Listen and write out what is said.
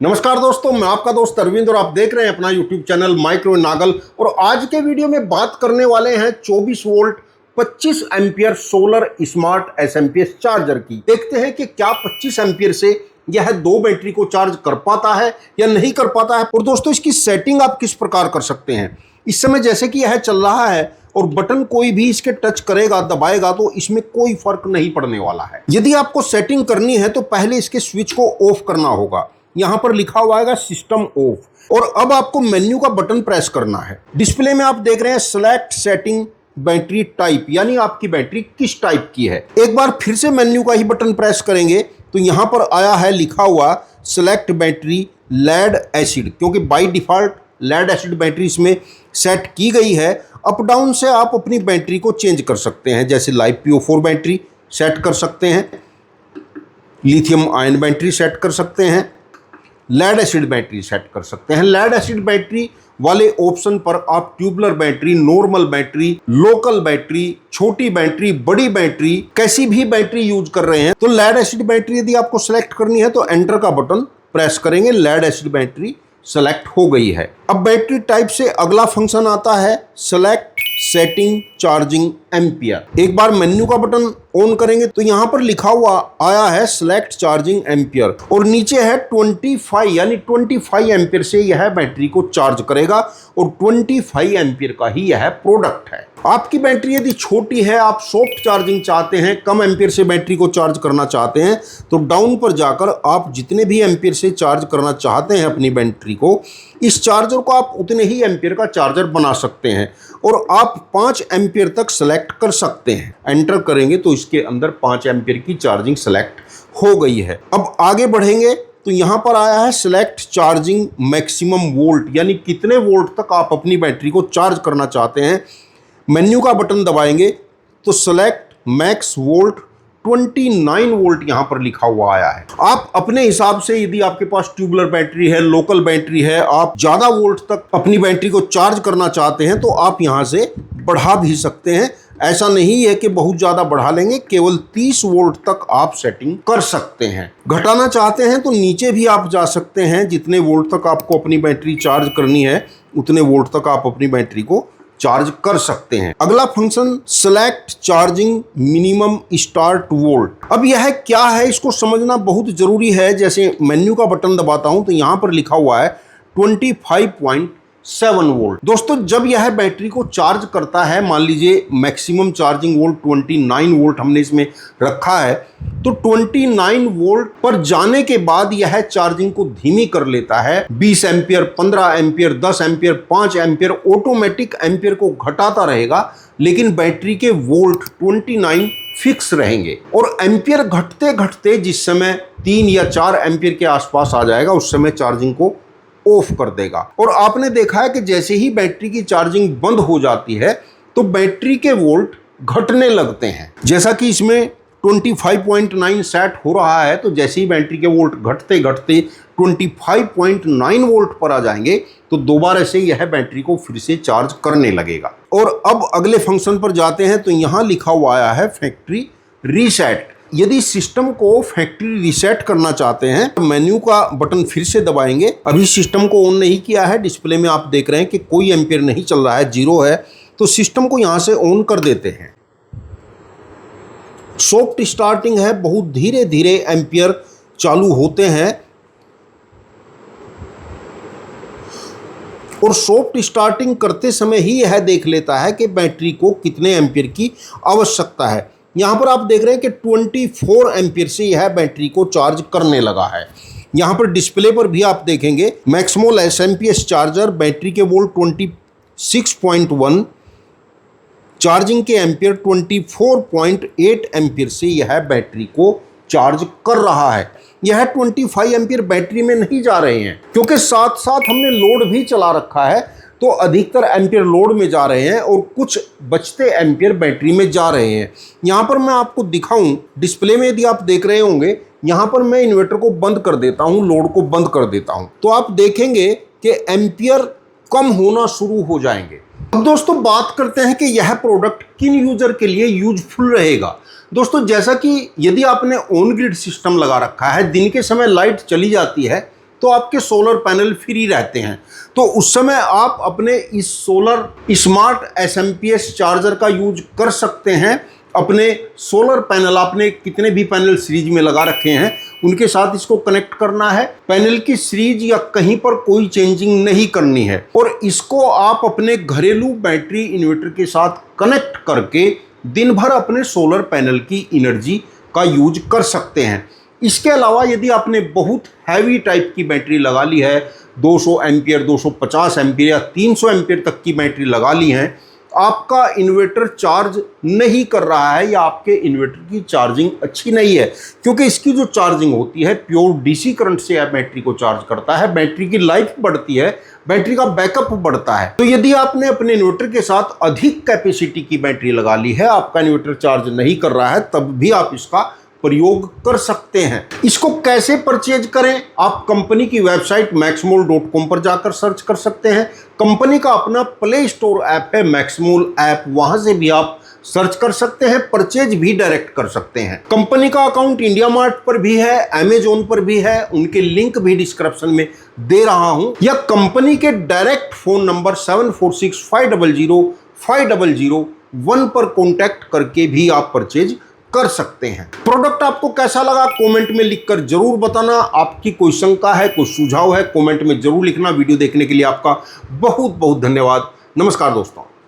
नमस्कार दोस्तों, मैं आपका दोस्त अरविंद और आप देख रहे हैं अपना YouTube चैनल माइक्रो नागल। और आज के वीडियो में बात करने वाले हैं 24 volt 25 ampere solar smart SMPS charger की। देखते हैं कि क्या 25 एम्पियर से यह दो बैटरी को चार्ज कर पाता है या नहीं कर पाता है। और दोस्तों, इसकी सेटिंग आप किस प्रकार कर सकते हैं। इस समय जैसे कि यह चल रहा है और बटन कोई भी इसके टच करेगा, दबाएगा, तो इसमें कोई फर्क नहीं पड़ने वाला है। यदि आपको सेटिंग करनी है तो पहले इसके स्विच को ऑफ करना होगा। यहां पर लिखा हुआ है सिस्टम ऑफ। और अब आपको मेन्यू का बटन प्रेस करना है। डिस्प्ले में आप देख रहे हैं सेलेक्ट सेटिंग बैटरी टाइप, यानी आपकी बैटरी किस टाइप की है। एक बार फिर से मेन्यू का ही बटन प्रेस करेंगे तो यहां पर आया है लिखा हुआ सेलेक्ट बैटरी लेड एसिड, क्योंकि by default lead acid battery इसमें सेट की गई है। अप डाउन से आप अपनी बैटरी को चेंज कर सकते हैं, जैसे LiPo4 बैटरी सेट कर सकते हैं, लिथियम आयन बैटरी सेट कर सकते हैं, लेड एसिड बैटरी सेट कर सकते हैं। लेड एसिड बैटरी वाले ऑप्शन पर आप tubular battery, normal battery, local battery, छोटी बैटरी, बड़ी बैटरी, कैसी भी बैटरी यूज कर रहे हैं। तो लेड एसिड बैटरी यदि आपको सेलेक्ट करनी है तो एंटर का बटन प्रेस करेंगे, लेड एसिड बैटरी सेलेक्ट हो गई है। अब बैटरी टाइप से अगला फंक्शन आता है सेलेक्ट सेटिंग चार्जिंग एम्पियर। एक बार मेन्यू का बटन ऑन करेंगे तो यहां पर लिखा हुआ आया है सेलेक्ट चार्जिंग एम्पियर और नीचे है 25, यानी 25 एम्पियर से यह बैटरी को चार्ज करेगा और 25 एम्पियर का ही यह प्रोडक्ट है। आपकी बैटरी यदि छोटी है, आप सॉफ्ट चार्जिंग चाहते हैं, कम एम्पियर से बैटरी को चार्ज करना चाहते हैं, तो डाउन पर जाकर आप जितने भी एम्पियर से चार्ज करना चाहते हैं अपनी बैटरी को, इस चार्जर को आप उतने ही एम्पियर का चार्जर बना सकते हैं और आप 5 एम्पियर तक सेलेक्ट कर सकते हैं। एंटर करेंगे तो इसके अंदर 5 एम्पियर की चार्जिंग सेलेक्ट हो गई है। अब आगे बढ़ेंगे तो यहां पर आया है सेलेक्ट चार्जिंग मैक्सिमम वोल्ट, यानी कितने वोल्ट तक आप अपनी बैटरी को चार्ज करना चाहते हैं। मेन्यू का बटन दबाएंगे तो सेलेक्ट मैक्स वोल्ट 29 वोल्ट यहां पर लिखा हुआ आया है। आप अपने हिसाब से, यदि आपके पास ट्यूबलर बैटरी है, लोकल बैटरी है, आप ज्यादा वोल्ट तक अपनी बैटरी को चार्ज करना चाहते हैं तो आप यहां से बढ़ा भी सकते हैं। ऐसा नहीं है कि बहुत ज्यादा बढ़ा लेंगे, केवल 30 वोल्ट तक आप सेटिंग कर सकते हैं। घटाना चाहते हैं तो नीचे भी आप जा सकते हैं। जितने वोल्ट तक आपको अपनी बैटरी चार्ज करनी है उतने वोल्ट तक आप अपनी बैटरी को चार्ज कर सकते हैं। अगला function select charging minimum start volt. अब यह क्या है, इसको समझना बहुत जरूरी है। जैसे मेन्यू का बटन दबाता हूं तो यहां पर लिखा हुआ है 25.7 वोल्ट। दोस्तों, जब यह बैटरी को चार्ज करता है, मान लीजिए मैक्सिमम चार्जिंग वोल्ट 29 वोल्ट हमने इसमें रखा है, तो 29 वोल्ट पर जाने के बाद यह चार्जिंग को धीमी कर लेता है। 20 ampere, 15 ampere, 10 ampere, 5 ampere, automatic ampere को घटाता रहेगा, लेकिन बैटरी के वोल्ट 29 फिक्स रहेंगे। और एम्पियर घटते घटते जिस समय 3 या 4 एम्पियर के आसपास आ जाएगा, उस समय चार्जिंग को ऑफ कर देगा। और आपने देखा है कि जैसे ही बैटरी की चार्जिंग बंद हो जाती है तो बैटरी के वोल्ट घटने लगते हैं। जैसा कि इसमें 25.9 सेट हो रहा है, तो जैसे ही बैटरी के वोल्ट घटते घटते 25.9 वोल्ट पर आ जाएंगे तो दोबारा से यह बैटरी को फिर से चार्ज करने लगेगा। और अब अगले फंक्शन पर जाते हैं तो यहां लिखा हुआ आया है फैक्ट्री रीसेट। यदि सिस्टम को फैक्ट्री रीसेट करना चाहते हैं तो मेन्यू का बटन फिर से दबाएंगे। अभी सिस्टम को ऑन नहीं किया है, डिस्प्ले में आप देख रहे हैं कि कोई एम्पियर नहीं चल रहा है, 0 है, तो सिस्टम को यहां से ऑन कर देते हैं। सॉफ्ट स्टार्टिंग है, बहुत धीरे धीरे एम्पियर चालू होते हैं और सॉफ्ट स्टार्टिंग करते समय ही यह देख लेता है कि बैटरी को कितने एम्पियर की आवश्यकता है। यहाँ पर आप देख रहे हैं कि 24 एम्पियर से यह बैटरी को चार्ज करने लगा है। यहाँ पर डिस्प्ले पर भी आप देखेंगे मैक्सिमम एसएमपीएस चार्जर, बैटरी के वोल्ट 26.1, चार्जिंग के एम्पियर 24.8 एम्पियर से यह बैटरी को चार्ज कर रहा है। यह 25 एम्पियर बैटरी में नहीं जा रहे हैं, क्योंकि साथ साथ हमने लोड भी चला रखा है, तो अधिकतर एम्पियर लोड में जा रहे हैं और कुछ बचते एम्पियर बैटरी में जा रहे हैं। यहाँ पर मैं आपको दिखाऊं, डिस्प्ले में यदि आप देख रहे होंगे, यहाँ पर मैं इन्वर्टर को बंद कर देता हूँ, लोड को बंद कर देता हूँ, तो आप देखेंगे कि एम्पियर कम होना शुरू हो जाएंगे। अब दोस्तों, बात करते हैं कि यह प्रोडक्ट किन यूजर के लिए यूजफुल रहेगा। दोस्तों, जैसा कि यदि आपने ऑन ग्रिड सिस्टम लगा रखा है, दिन के समय लाइट चली जाती है तो आपके सोलर पैनल फ्री रहते हैं। तो उस समय आप अपने इस सोलर स्मार्ट एसएमपीएस चार्जर का यूज कर सकते हैं। अपने सोलर पैनल, आपने कितने भी पैनल सीरीज में लगा रखे हैं उनके साथ इसको कनेक्ट करना है। पैनल की सीरीज या कहीं पर कोई चेंजिंग नहीं करनी है और इसको आप अपने घरेलू बैटरी इन्वर्टर के साथ कनेक्ट करके दिन भर अपने सोलर पैनल की एनर्जी का यूज कर सकते हैं। इसके अलावा यदि आपने बहुत हैवी टाइप की बैटरी लगा ली है, 200 एम्पियर, 250 एम्पियर या 300 एम्पियर तक की बैटरी लगा ली है, आपका इन्वर्टर चार्ज नहीं कर रहा है या आपके इन्वर्टर की चार्जिंग अच्छी नहीं है, क्योंकि इसकी जो चार्जिंग होती है प्योर डीसी करंट से बैटरी को चार्ज करता है, बैटरी की लाइफ बढ़ती है, बैटरी का बैकअप बढ़ता है। तो यदि आपने अपने इन्वर्टर के साथ अधिक कैपेसिटी की बैटरी लगा ली है, आपका इन्वर्टर चार्ज नहीं कर रहा है, तब भी आप इसका प्रयोग कर सकते हैं। इसको कैसे परचेज करें? आप कंपनी की वेबसाइट maxmol.com पर जाकर सर्च कर सकते हैं। कंपनी का अपना प्ले स्टोर ऐप है मैक्समोल ऐप, वहां से भी आप सर्च कर सकते हैं, परचेज भी डायरेक्ट कर सकते हैं। कंपनी का अकाउंट इंडिया मार्ट पर भी है, अमेजोन पर भी है, उनके लिंक भी डिस्क्रिप्शन में दे रहा हूं, या कंपनी के डायरेक्ट फोन नंबर 7465005001 पर कॉन्टैक्ट करके भी आप परचेज कर सकते हैं। प्रोडक्ट आपको कैसा लगा कमेंट में लिखकर जरूर बताना। आपकी कोई शंका है, कोई सुझाव है, कमेंट में जरूर लिखना। वीडियो देखने के लिए आपका बहुत बहुत धन्यवाद। नमस्कार दोस्तों।